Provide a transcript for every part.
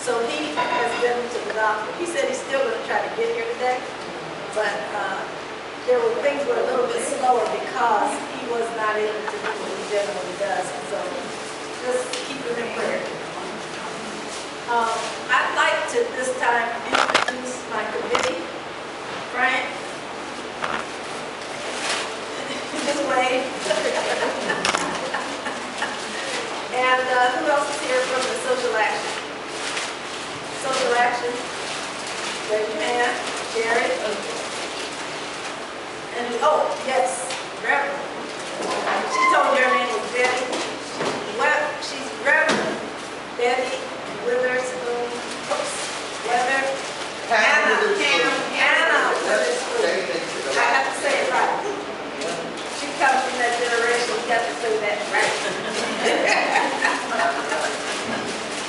So he has been to the doctor. He said he's still going to try to get here today, but there were things were a little bit slower because he was not able to do what he generally does. So just keep him in prayer. I'd like to this time introduce my committee. Frank, this way. And who else is here from the social action? Social action. Raise your hand. Jerry. And oh, yes, Reverend. She told you her name was Betty. Well, she's Reverend Betty Witherspoon. Weather. Hannah. I have to say it right. She comes from that generation. You have to say that right.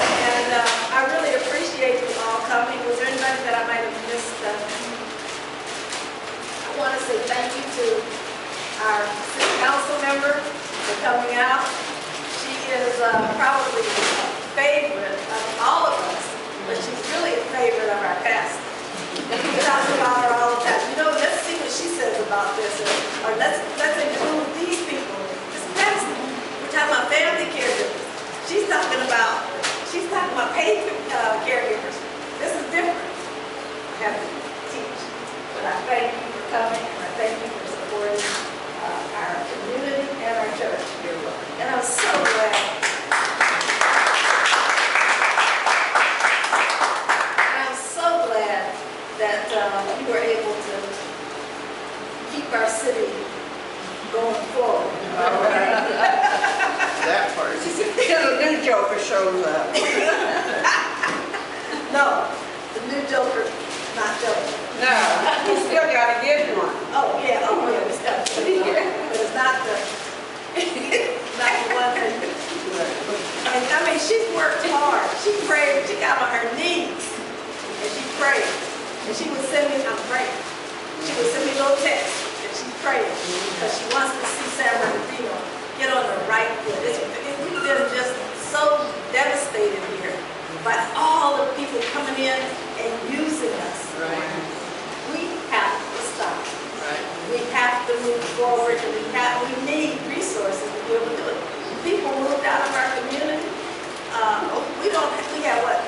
And I really appreciate you all coming. Was there anybody that I might have missed? I want to say thank you to our city council member for coming out. She is probably a favorite of all of us, but she's really a favorite of our pastor. We talk about her all the time. You know, let's see what she says about this, or let's include these people. This pastor, we're talking about family caregivers. She's talking about paid caregivers. This is different. I have to teach, but I thank you for coming, and I thank you for supporting our community and our church. You're welcome. And I'm so glad. I'm so glad that we were able to keep our city going forward. All right. That part. Till a new joker shows up. No, the new joker, not joker. No, you still got to get one. Oh yeah, it's got to be here, but it's not the one thing. And I mean, she's worked hard. She prayed. She got on her knees and she prayed. And she would send me, I'm praying. She would send me little texts and she prayed because she wants to see San Bernardino get on the right foot. We've been just so devastated here by all the people coming in and using us. Right. We have to stop. Right. We have to move forward, and we need resources to be able to do it. People moved out of our community. We have what,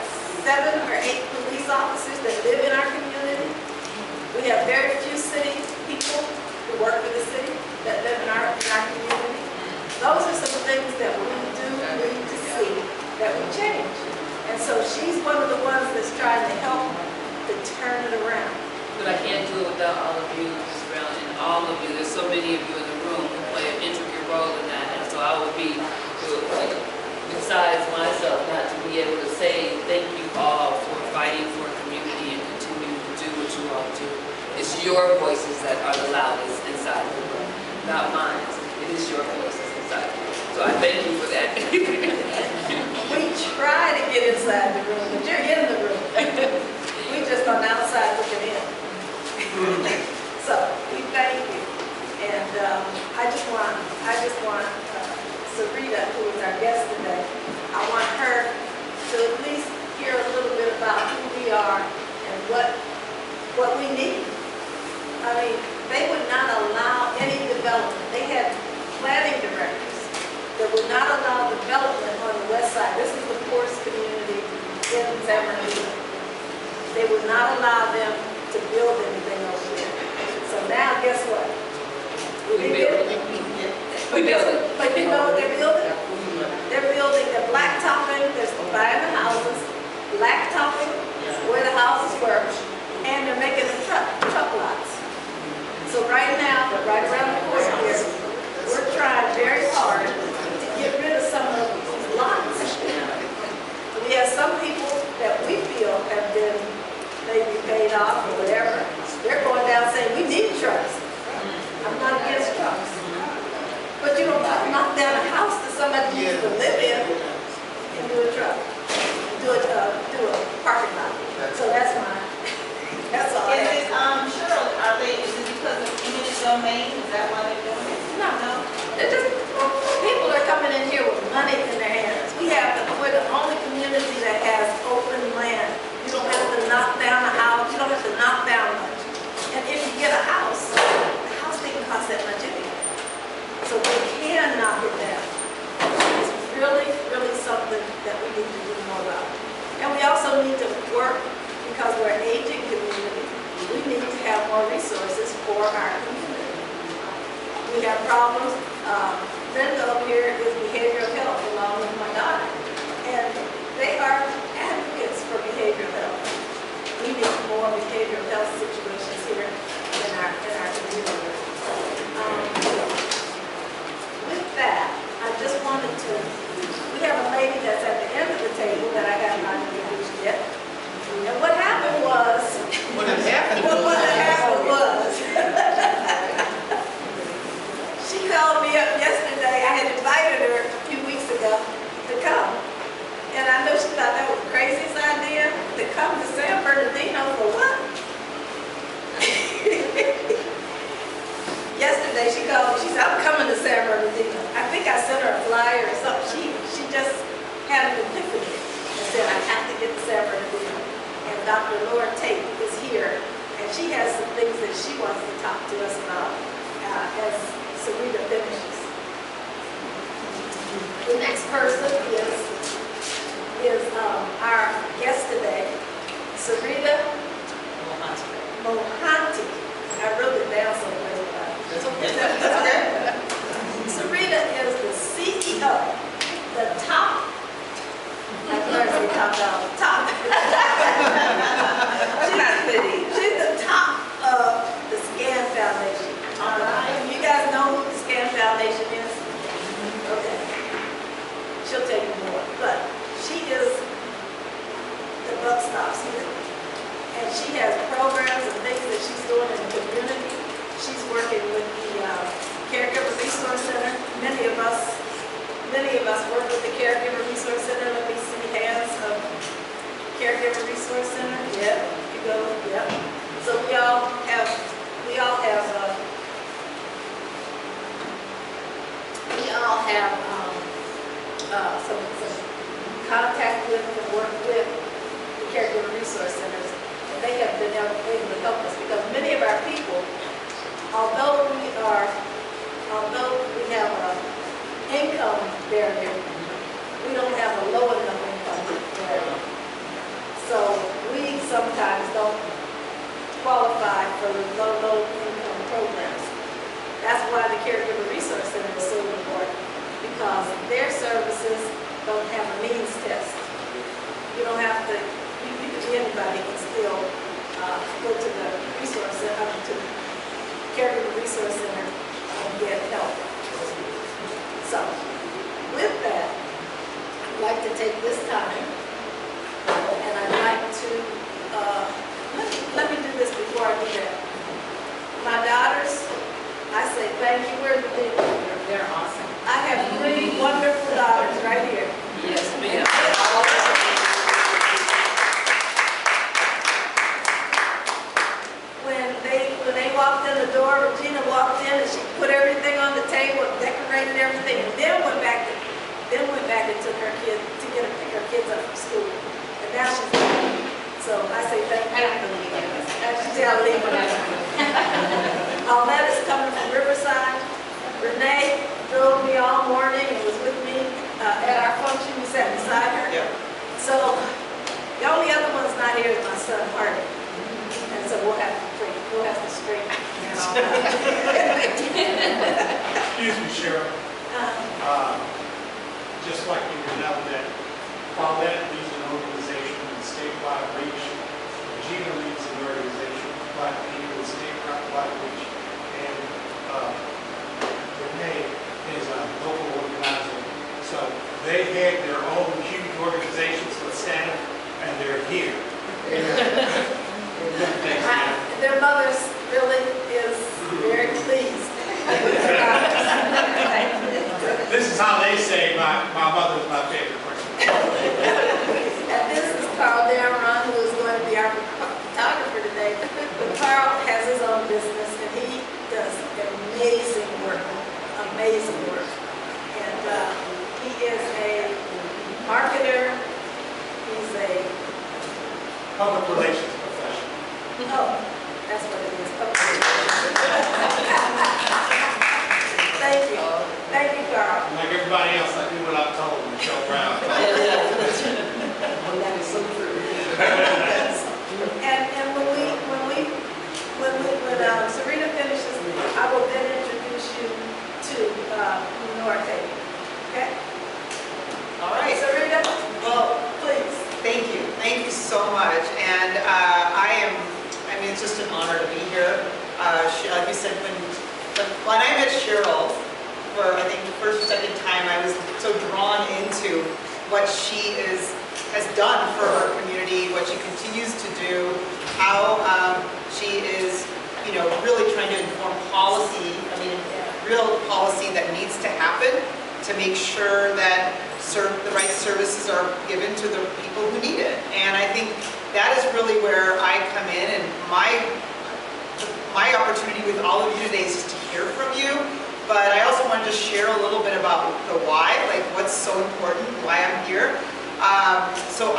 7 or 8 police officers that live in our community. We have very few city people who work for the city that live in our community. Those are some things that we do need to see that we change. And so she's one of the ones that's trying to help to turn it around. But I can't do it without all of you, Ms. Brown, and all of you. There's so many of you in the room who play an intricate role in that. And so I would be, besides myself, not to be able to say thank you all for fighting for a community and continuing to do what you all do. It's your voices that are the loudest inside the room, not mine. It is your voices inside the room. So I thank you for that. We try to get inside the room, but you're in the room. We just on the outside looking in. So we thank you. And I just want Sarita, who is our guest today, I want her to at least hear a little bit about who we are and what we need. I mean, they would not allow any development. They had planning directors that would not allow development on the west side. This is the poorest community in San Bernardino. They would not allow them to build anything over there. So now, guess what? We build it. We build it. But you know what they're building? They're building the blacktopping. They're buying the houses, blacktopping where the houses were, and they're making the truck lots. So right now, right around the corner here, we're trying very hard to get rid of some of these lots. We have some people that we feel have been maybe paid off or whatever. They're going down saying, we need trucks. I'm not against trucks. But you don't knock down a house that somebody needs to live in and do a truck. Do a parking lot. So that's mine. That's all. Is it, Cheryl, is it because of eminent domain? Is that why they're doing it? No. They're just, people are coming in here with money in their hands. We're the only community that has open land. also need to work, because we're an aging community, we need to have more resources for our community. We have problems. Brenda up here is behavioral health along with my daughter, and they are advocates for behavioral health. We need more behavioral health situations here in our community. With that, I just wanted to, we have a lady that's at the end of the table that I have not introduced yet. And what happened was, What had happened was, she called me up yesterday. I had invited her a few weeks ago to come. And I know she thought that was the craziest idea, to come to San Bernardino for what? Yesterday she called me, she said, I'm coming to San Bernardino. I think I sent her a flyer or something. She just had an epiphany and said, I have to get to San Bernardino. And Dr. Laura Tate is here, and she has some things that she wants to talk to us about as Sarita finishes. The next person is our guest today, Sarita Mohanty. I wrote it down someplace. Sarita is the CEO, the top. I learned to top dog. Top. She's the top of the SCAN Foundation. You guys know who the SCAN Foundation is? Okay. She'll tell you more. But she is the buck stops here. And she has programs and things that she's doing in the community. She's working with the Caregiver Resource Center. Many of us work with the Caregiver Resource Center. Let me see hands of Caregiver Resource Center. Yep, you go. Yep. So we all have some contact with and work with the Caregiver Resource Centers. And they have been able to help us, because many of our people, although we have an income barrier, we don't have a low enough income barrier. So we sometimes don't qualify for low income programs. That's why the Caregiver Resource Center is so important, because their services don't have a means test. You don't have to, you can be anybody and still go to the resource center, to the Caregiver Resource Center and get help. So, with that, I'd like to take this time, and I'd like to, let me do this before I do that. My daughters, I say thank you. Where are the people? They're awesome. I have 3 wonderful daughters right here. Yes, ma'am. When they walked in the door, Regina walked in and she put everything on the table, decorated everything, and then went back and took her kids to pick her kids up from school. And now she's leaving. So I say thank you. I don't believe it. She's leaving. Almette is coming from Riverside. Renee drove me all morning and was with me at our function. We sat beside her. Yeah. So the only other one's not here is my son Hardy. And so we'll have to straighten that all out. Excuse me, Cheryl. Just like you know that Paulette leads an organization in statewide reach, Gina leads an organization like people in statewide reach, and Renee is a local organizer. So they had their own huge organizations with staff, and they're here. Their mothers really is very pleased. This is how they say my mother's my favorite person. And this is Carl Dameron, who is going to be our photographer today. But Carl has his own business, and he does amazing work. Amazing work. And he is a marketer. He's a Public relations professional. oh, that's what it is. Okay. Thank you. Thank you, Carl. Like everybody else, I do what I'm told and show around. That is so true. so much. And I mean, it's just an honor to be here. Like you said, when I met Cheryl for, I think, the first or second time, I was so drawn into what she has done for her community, what she continues to do, how she is, you know, really trying to inform policy, I mean, real policy that needs to happen to make sure that the right services are given to the people who need it. And I think that is really where I come in, and my opportunity with all of you today is just to hear from you. But I also wanted to share a little bit about the why, like what's so important, why I'm here. So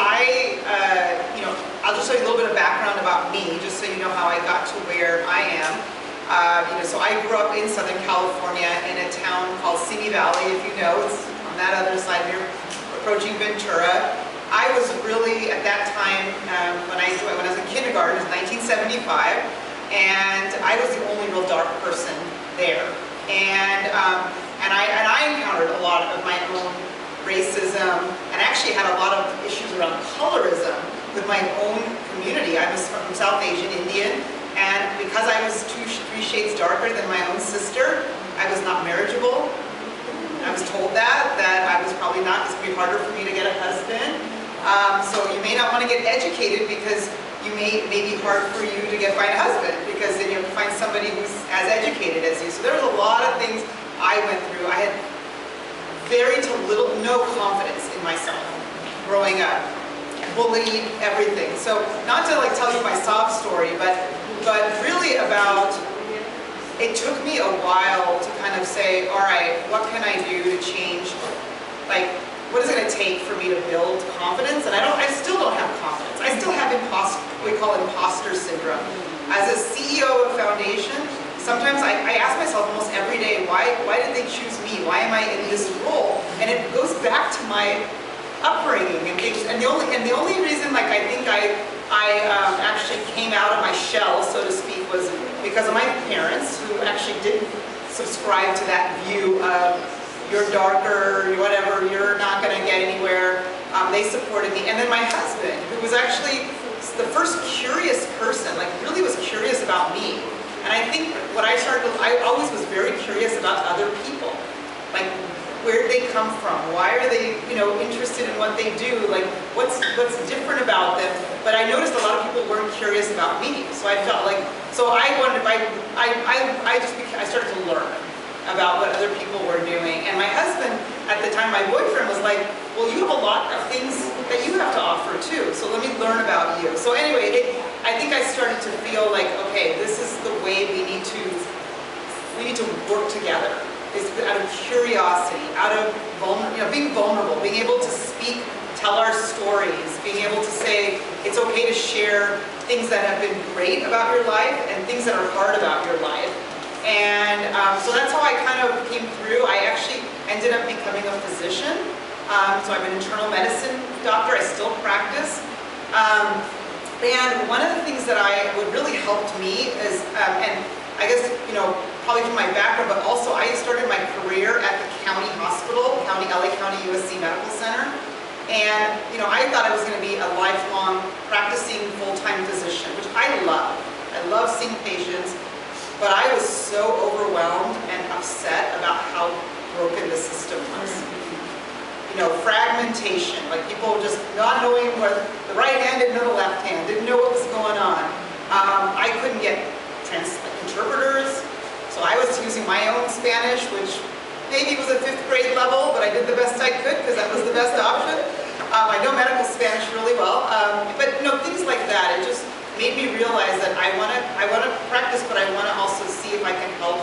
you know, I'll just tell you a little bit of background about me, just so you know how I got to where I am. You know, so I grew up in Southern California in a town called Simi Valley, if you know, it's on that other side here, approaching Ventura. I was really, at that time, when I was in kindergarten, it was 1975, and I was the only real dark person there. And I encountered a lot of my own racism, and actually had a lot of issues around colorism with my own community. I was from South Asian Indian, and because I was 2-3 shades darker than my own sister, I was not marriageable. I was told that I was probably not, it's going to be harder for me to get a husband. So you may not want to get educated because it may be hard for you to find a husband, because then you have to find somebody who's as educated as you. So there was a lot of things I went through. I had very no confidence in myself growing up, bullied, everything. So not to like tell you my sob story, but really about, it took me a while to kind of say, all right, what can I do to change, like, what is it going to take for me to build confidence? And I still don't have confidence. I still have what we call imposter syndrome. As a CEO of a foundation, sometimes I ask myself almost every day, why did they choose me? Why am I in this role? And it goes back to my upbringing and things. And the only reason, like, I think I actually came out of my shell, so to speak, was because of my parents, who actually didn't subscribe to that view of you're darker, whatever, you're not going to get anywhere. They supported me. And then my husband, who was actually the first curious person, like really was curious about me. And I think what I always was very curious about other people. Like, where did they come from? Why are they, you know, interested in what they do? Like, what's different about them? But I noticed a lot of people weren't curious about me. So I felt like, so I started to learn about what other people were doing. And my husband, at the time, my boyfriend, was like, well, you have a lot of things that you have to offer too, so let me learn about you. So anyway, I think I started to feel like, okay, this is the way we need to work together. Is out of curiosity, out of being vulnerable, being able to speak, tell our stories, being able to say it's okay to share things that have been great about your life and things that are hard about your life. And so that's how I kind of came through. I actually ended up becoming a physician. So I'm an internal medicine doctor. I still practice. And one of the things that would really helped me is, and I guess, you know, probably from my background, but also I started my career at the county hospital, LA County USC Medical Center. And, you know, I thought I was going to be a lifelong practicing full-time physician, which I love. I love seeing patients. But I was so overwhelmed and upset about how broken the system was. You know, fragmentation, like people just not knowing what the right hand didn't know the left hand, didn't know what was going on. I couldn't get interpreters, so I was using my own Spanish, which maybe was a 5th grade level, but I did the best I could because that was the best option. I know medical Spanish really well, but you know, things like that. It just made me realize that I want to practice, but I want to also see if I can help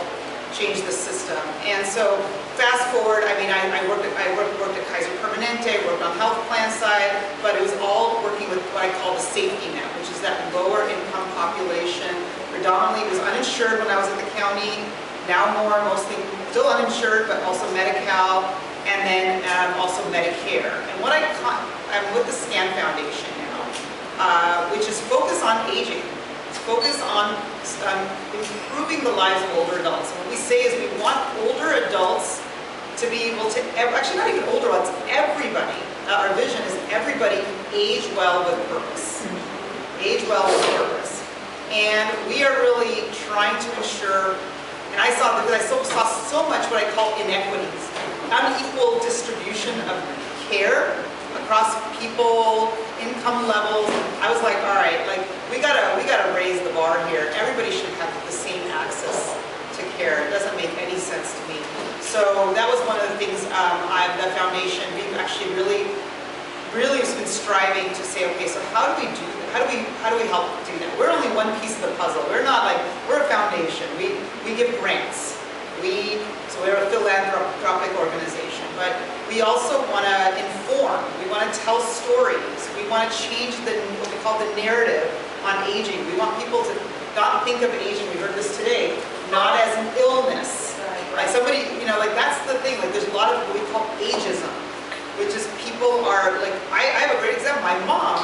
change the system. And so fast forward, I mean, I worked at Kaiser Permanente, worked on health plan side, but it was all working with what I call the safety net, which is that lower income population. Predominantly was uninsured when I was at the county, now more, mostly still uninsured, but also Medi-Cal, and then also Medicare. And I'm with the SCAN Foundation now, which is focused on aging. It's focused on improving the lives of older adults. And what we say is we want older adults to be able to, actually not even older adults, everybody our vision is everybody can age well with purpose. Age well with purpose. And we are really trying to ensure, and I saw so much what I call inequities, unequal distribution of care across people, income levels. I was like, all right, like we gotta raise the bar here. Everybody should have the same access to care. It doesn't make any sense to me. So that was one of the things the foundation, we've actually really has been striving to say, okay, so how do we do that? How do we help do that? We're only one piece of the puzzle. We're not like, we're a foundation. We give grants. So we're a philanthropic organization, but we also want to inform. We want to tell stories. We want to change what we call the narrative on aging. We want people to not think of aging, we heard this today, not as an illness. Like somebody, like that's the thing, like there's a lot of what we call ageism, which is people are like, I have a great example. My mom,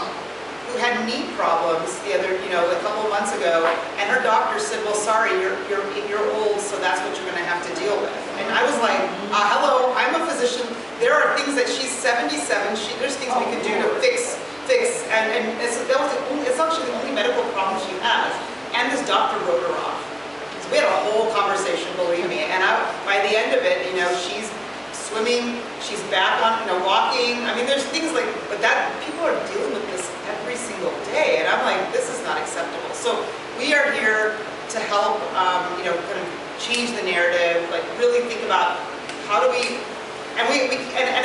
who had knee problems a couple of months ago, and her doctor said, well, sorry, you're old, so that's what you're gonna have to deal with. And I was like, hello, I'm a physician. There are things that she's 77, there's things we can do to fix, and it's actually the only medical problem she has. And this doctor wrote her off. So we had a whole conversation, believe me, and by the end of it, she's swimming, she's back on, walking. I mean, there's things like, but that people are dealing with this every single day, and I'm like, this is not acceptable. So we are here to help, kind of change the narrative, like really think about how do we, and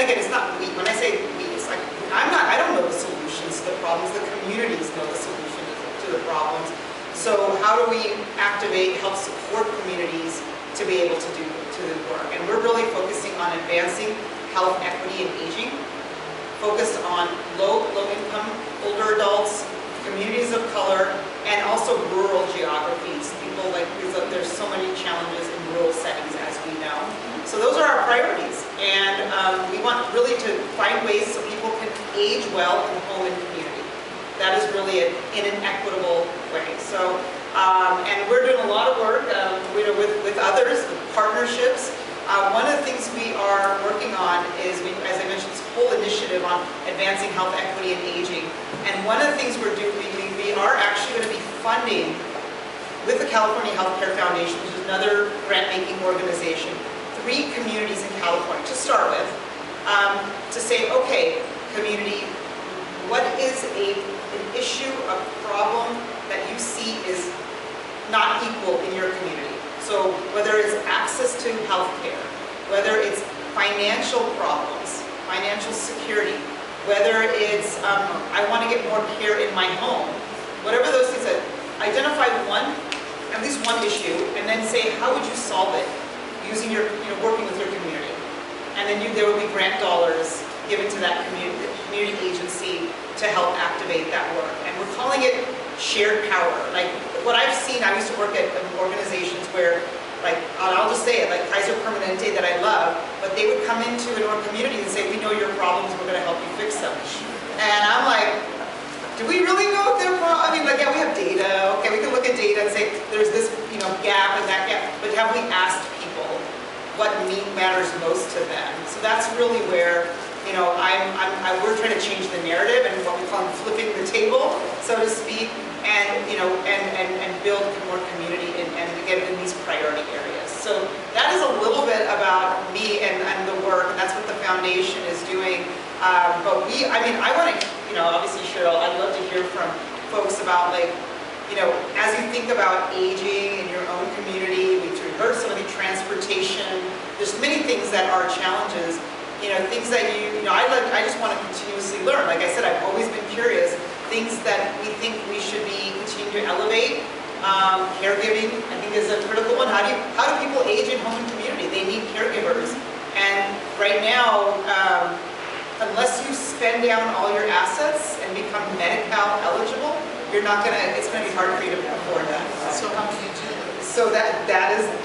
again, it's not we. When I say we, it's like I don't know the solutions to the problems. The communities know the solution to the problems. So how do we activate, help support communities to be able to do the work? And we're really focusing on advancing health equity and aging, focused on low-income older adults, communities of color, and also rural geographies. People there's so many challenges in rural settings, as we know. So those are our priorities, and we want really to find ways so people can age well in home and community. That is really in an equitable way. So, and we're doing a lot of work with others, with partnerships. One of the things we are working on is, as I mentioned, this whole initiative on advancing health equity and aging. And one of the things we're doing, we are actually going to be funding with the California Healthcare Foundation, which is another grant-making organization, 3 communities in California to start with, to say, okay, community, what is an issue, a problem that you see is not equal in your community? So whether it's access to health care, whether it's financial problems, financial security, whether it's I want to get more care in my home, whatever those things are, identify at least one issue, and then say, how would you solve it using your, working with your community? And then there will be grant dollars given to that community agency to help activate that work. And we're calling it shared power. Like what I've seen, I used to work at organizations where, like, I'll just say it, like Kaiser Permanente that I love, but they would come into our community and say, we know your problems, we're gonna help you fix them. And I'm like, do we really know what their problem? I mean, like, yeah, we have data, okay, we can look at data and say, there's this, gap and that gap, but have we asked people what matters most to them? So that's really where, we're trying to change the narrative and what we call flipping the table, so to speak, and and build more community and again in these priority areas. So that is a little bit about me and the work, and that's what the foundation is doing. But I want to, obviously, Cheryl, I'd love to hear from folks about, like, as you think about aging in your own community, we heard some of the transportation. There's many things that are challenges. Things that I just want to continuously learn. Like I said, I've always been curious. Things that we think we should be continuing to elevate. Caregiving, I think, is a critical one. How do people age in home and community? They need caregivers. And right now, unless you spend down all your assets and become Medi-Cal eligible, it's gonna be hard for you to afford that. So how do you do that?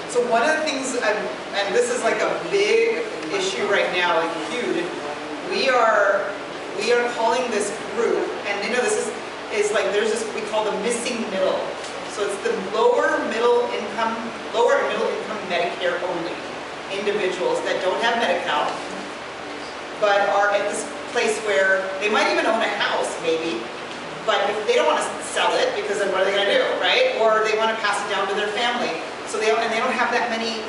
So one of the things, and this is like a big issue right now, like huge. We are calling this group, and this is like there's this we call the missing middle. So it's the lower and middle income Medicare only individuals that don't have Medi-Cal, but are at this place where they might even own a house, maybe, but if they don't want to sell it, because then what are they going to do, right? Or they want to pass it down to their family. So they don't have that many,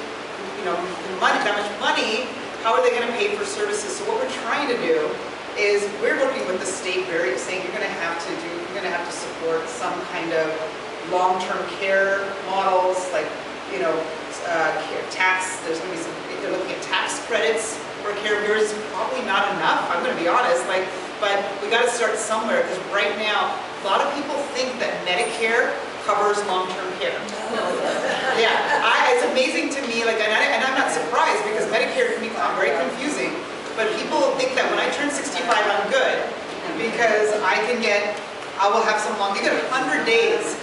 that much money. How are they going to pay for services? So what we're trying to do is we're working with the state, saying you're going to have to support some kind of long-term care models, like tax. There's going to be some. They're looking at tax credits for caregivers. Probably not enough. I'm going to be honest. But we got to start somewhere, because right now a lot of people think that Medicare covers long-term care. Yeah, it's amazing to me. And I'm not surprised, because Medicare can become very confusing. But people think that when I turn 65, I'm good, because I will have some long. You get 100 days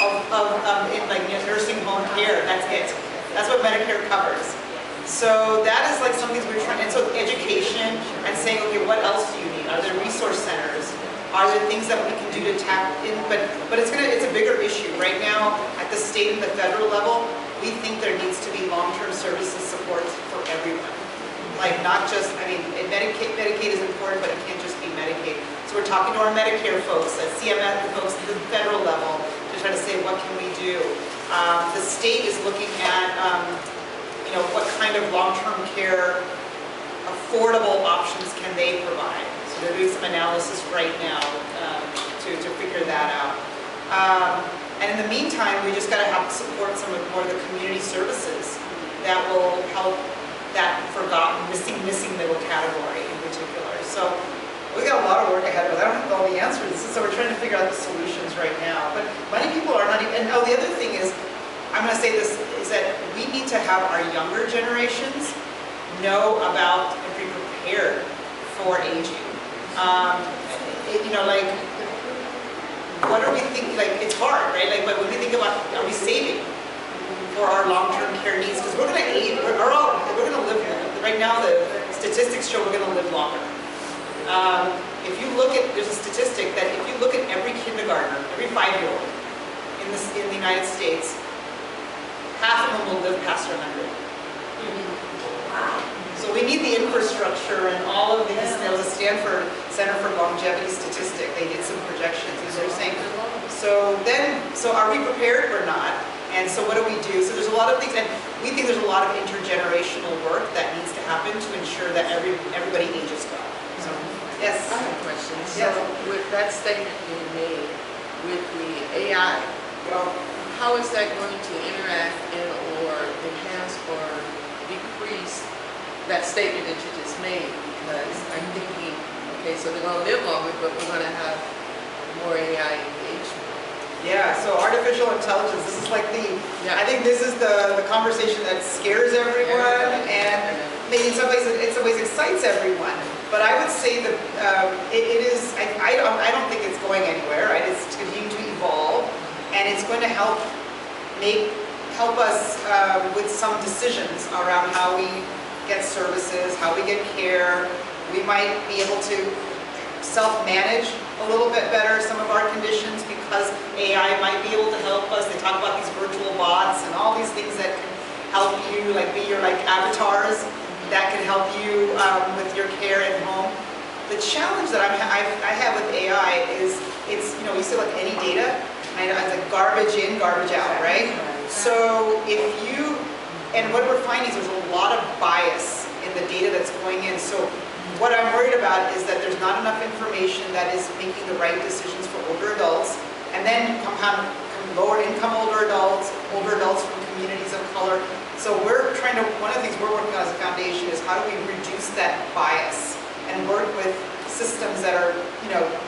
in nursing home care. That's it. That's what Medicare covers. So that is something we're trying. And so education and saying, okay, what else do you need? Are there resource centers? Are there things that we can do to tap in? But it's a bigger issue right now at the state and the federal level. We think there needs to be long-term services support for everyone. Not just, Medicaid is important, but it can't just be Medicaid. So we're talking to our Medicare folks, CMS folks at the federal level, to try to say, what can we do? The state is looking at, what kind of long-term care affordable options can they provide? So they're doing some analysis right now to figure that out. And in the meantime, we just got to have to support some of more of the community services that will help that forgotten, missing middle category in particular. So we got a lot of work ahead of us. I don't have all the answers, so we're trying to figure out the solutions right now. But many people are not even, and the other thing is, I'm going to say this, is that we need to have our younger generations know about and be prepared for aging. What are we thinking? It's hard, right? But when we think about, are we saving for our long-term care needs? Because we're going to age. We're going to live. Right now, the statistics show we're going to live longer. If you look at, there's a statistic that if you look at every kindergartner, every 5-year-old in the United States, half of them will live past 100. So we need the infrastructure and all of these. There was a Stanford Center for Longevity Statistic. They did some projections, and they're saying, so are we prepared or not? And so what do we do? So there's a lot of things, and we think there's a lot of intergenerational work that needs to happen to ensure that everybody ages well. So, yes? I have a question. Yes. So with that statement being made with the AI, how is that going to interact or enhance or decrease that statement that you just made? Because I'm thinking, okay, so they're going to live longer, but we're going to have more AI engagement. Yeah, so artificial intelligence, this is I think this is the conversation that scares everyone, and maybe in some ways excites everyone. But I would say that it is, I don't think it's going anywhere, right? It's continuing to evolve, and it's going to help us with some decisions around how we get services, how we get care. We might be able to self-manage a little bit better some of our conditions because AI might be able to help us. They talk about these virtual bots and all these things that can help you, be your avatars that can help you with your care at home. The challenge that I have with AI is it's, we say any data, it's garbage in, garbage out, right? So and what we're finding is there's a lot of bias in the data that's going in. So what I'm worried about is that there's not enough information that is making the right decisions for older adults, and then lower income older adults from communities of color. So we're one of the things we're working on as a foundation is how do we reduce that bias and work with systems that are,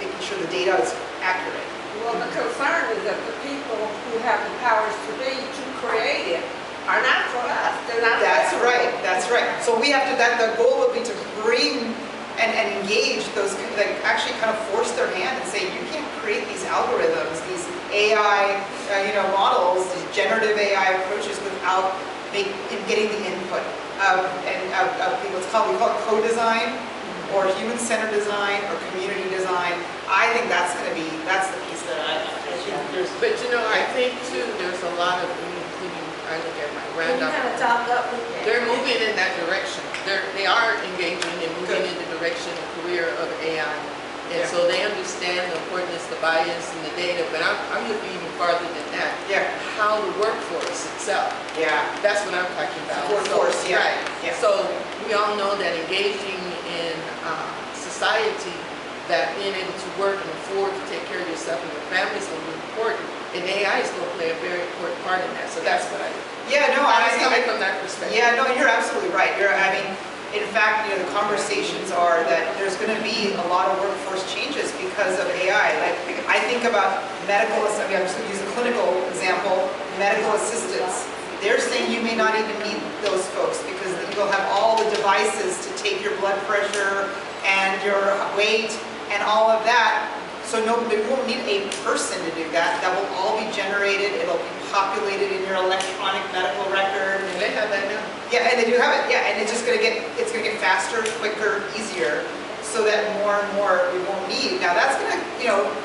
making sure the data is accurate. Well, the concern is that the people who have the powers to be to create it are not for us. They're not. That's right. That's right. So we have to. The goal would be to bring and engage those, actually kind of force their hand and say, you can't create these algorithms, these AI, models, these generative AI approaches without getting the input of people. We call it co-design, or human-centered design, or community design. I think that's the piece that I think there's. But I think too, there's a lot of, including I look at my Can you granddaughter. kind of talk up with that? They're moving in that direction. They are engaging and moving in the direction and career of AI. And so they understand the importance, the bias, and the data, but I'm looking even farther than that. Yeah. How the workforce itself. Yeah. That's what I'm talking about. Workforce, So, yeah. Right. Yeah. So we all know that engaging in society, that being able to work and afford to take care of yourself and your family is going to be important. And AI is going to play a very important part in that. So that's what I do. Yeah, no, I was coming from that perspective. Yeah, no, you're absolutely right. I mean, in fact, the conversations are that there's going to be a lot of workforce changes because of AI. Like, I think about medical, I'm just going to use a clinical example, medical assistants. They're saying you may not even need those folks because you'll have all the devices to take your blood pressure and your weight and all of that. So no, you won't need a person to do that. That will all be generated. It'll be populated in your electronic medical record. And they have that now. Yeah, and they do have it. Yeah, and it's gonna get faster, quicker, easier, so that more and more we won't need. Now that's gonna,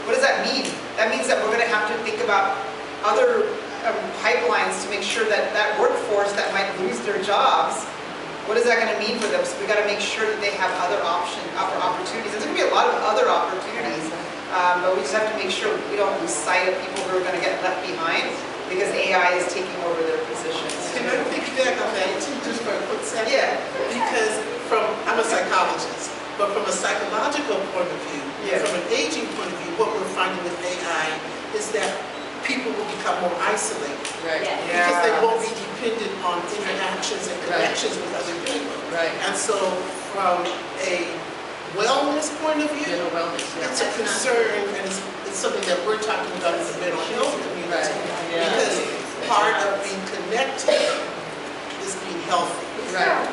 what does that mean? That means that we're gonna have to think about other pipelines to make sure that that workforce that might lose their jobs, what is that gonna mean for them? So we gotta make sure that they have other opportunities. There's gonna be a lot of other opportunities, but we just have to make sure we don't lose sight of people who are gonna get left behind because AI is taking over their positions. Can I piggyback on that too, just for a quick second? Yeah. Because I'm a psychologist, but from a psychological point of view, from an aging point of view, what we're finding with AI is that people will become more isolated. Right. Because they won't be dependent on interactions and connections with other people. Right. And so from a wellness point of view, Mental wellness. Yeah. it's a concern, and it's something that we're talking about in the mental health community. Right. Because part of being connected is being healthy. Right.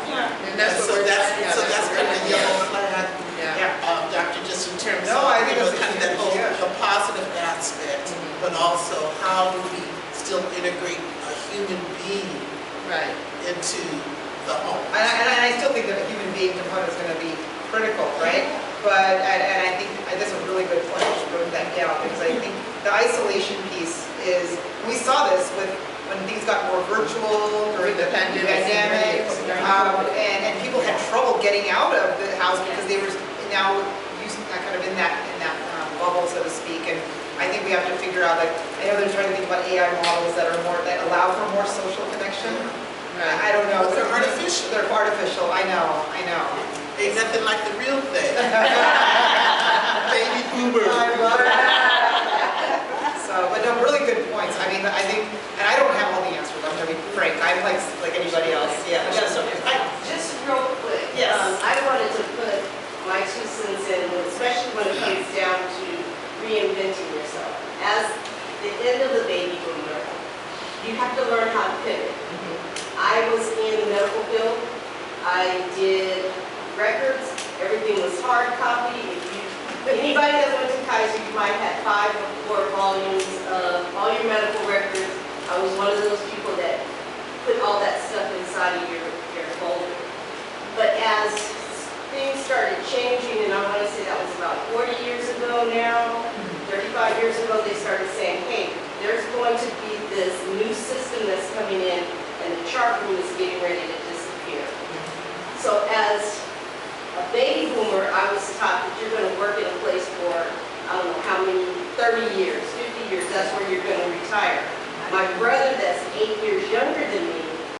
And that's what we're talking about. So that's kind of the yellow flag, Yeah. Doctor, just in terms No, of, I think that's kind of that whole, the positive aspect, but also how do we still integrate a human being Right. into the home? And I still think that a human being component is going to be critical, right? But, and I think that's a really good point, I just wrote that down, because I think the isolation piece is, we saw this with when things got more virtual during the pandemic, and people had trouble getting out of the house because they were now using that kind of in that bubble, so to speak. And I think we have to figure out, like, I know they're trying to think about AI models that allow for more social connection. Right. I don't know. But they're artificial. They're artificial. I know. Ain't nothing like the real thing. Baby boomer. So, but no, really good points. I mean, I think, and I don't have all the answers. I'm going to be frank. I'm like anybody else. Yeah. Just real quick. Yes. I wanted to put my 2 cents in, especially when it comes down to reinventing yourself. As the end of the baby boomer, you have to learn how to pivot. I was in the medical field. I did records. Everything was hard copy. Anybody that went to Kaiser, you might have 5 or 4 volumes of all your medical records. I was one of those people that put all that stuff inside of your folder. But as things started changing, and I want to say that was about 40 years ago now, 35 years ago, they started saying, hey, there's going to be this new system that's coming in, and the chart room is getting ready to disappear. So as a baby boomer, I was taught that you're going to work in a place for, I don't know how many, 30 years, 50 years, that's where you're going to retire. My brother that's 8 years younger than me